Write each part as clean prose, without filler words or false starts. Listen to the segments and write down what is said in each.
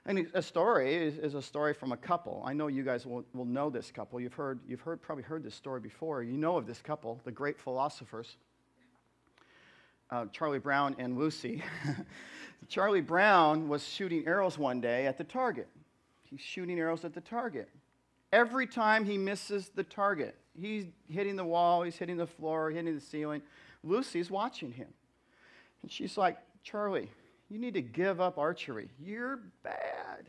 And a story is a story from a couple. I know you guys will know this couple. You've probably heard this story before. You know of this couple, the great philosophers, Charlie Brown and Lucy. Charlie Brown was shooting arrows one day at the target. He's shooting arrows at the target. Every time he misses the target, he's hitting the wall, he's hitting the floor, hitting the ceiling. Lucy's watching him. And she's like, Charlie, you need to give up archery. You're bad.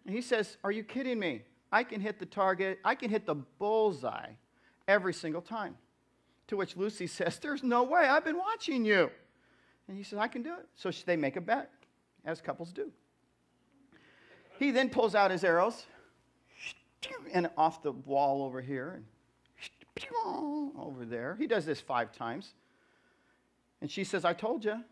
And he says, are you kidding me? I can hit the target. I can hit the bullseye every single time. To which Lucy says, there's no way. I've been watching you. And he says, I can do it. So they make a bet, as couples do. He then pulls out his arrows and off the wall over here and over there. He does this 5 times. And she says, I told you.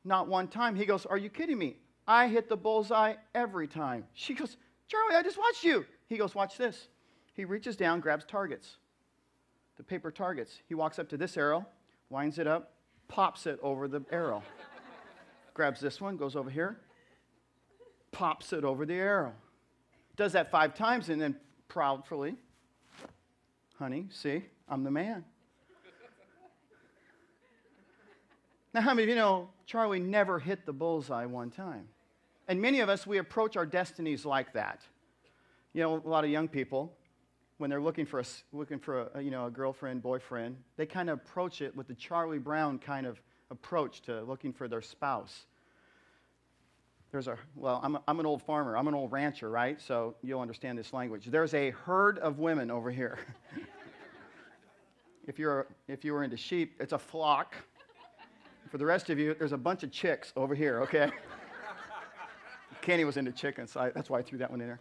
Not one time. He goes, are you kidding me? I hit the bullseye every time. She goes, Charlie, I just watched you. He goes, watch this. He reaches down, grabs targets, the paper targets. He walks up to this arrow, winds it up, pops it over the arrow. Grabs this one, goes over here, pops it over the arrow. Does that 5 times and then proudly, honey, see, I'm the man. Now, how many of you know Charlie never hit the bullseye one time? And many of us, we approach our destinies like that. You know, a lot of young people, when they're looking for a girlfriend, boyfriend, they kind of approach it with the Charlie Brown kind of approach to looking for their spouse. I'm an old farmer. I'm an old rancher, right? So you'll understand this language. There's a herd of women over here. If you were into sheep, it's a flock. For the rest of you, there's a bunch of chicks over here, okay? Kenny was into chickens, so that's why I threw that one in there.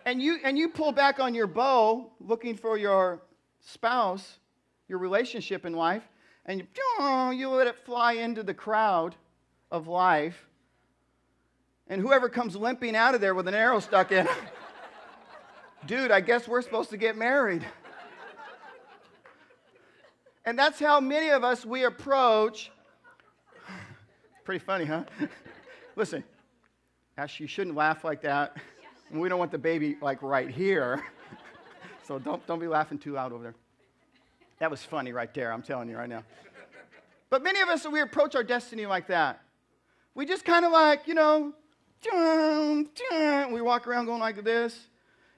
And you pull back on your bow looking for your spouse, your relationship in life, and you let it fly into the crowd of life. And whoever comes limping out of there with an arrow stuck in, dude, I guess we're supposed to get married. And that's how many of us, we approach. Pretty funny, huh? Listen, Ash, you shouldn't laugh like that. And we don't want the baby, like, right here. So don't be laughing too loud over there. That was funny right there, I'm telling you right now. But many of us, we approach our destiny like that. We just kind of like, we walk around going like this.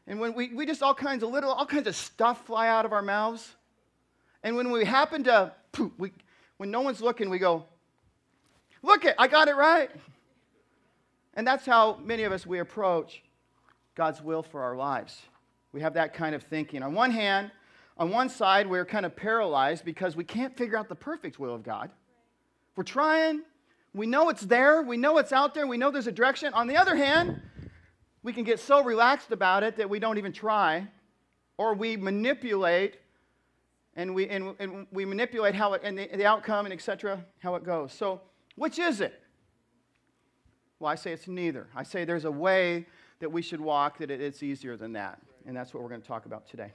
And when we just all kinds of stuff fly out of our mouths. And when we happen to, when no one's looking, we go, look it, I got it right. And that's how many of us, we approach God's will for our lives. We have that kind of thinking. On one hand, on one side, we're kind of paralyzed because we can't figure out the perfect will of God. We're trying. We know it's there. We know it's out there. We know there's a direction. On the other hand, we can get so relaxed about it that we don't even try, or we manipulate. And we manipulate how it, and the outcome and etc., how it goes. So, which is it? Well, I say it's neither. I say there's a way that we should walk that it's easier than that. And that's what we're going to talk about today.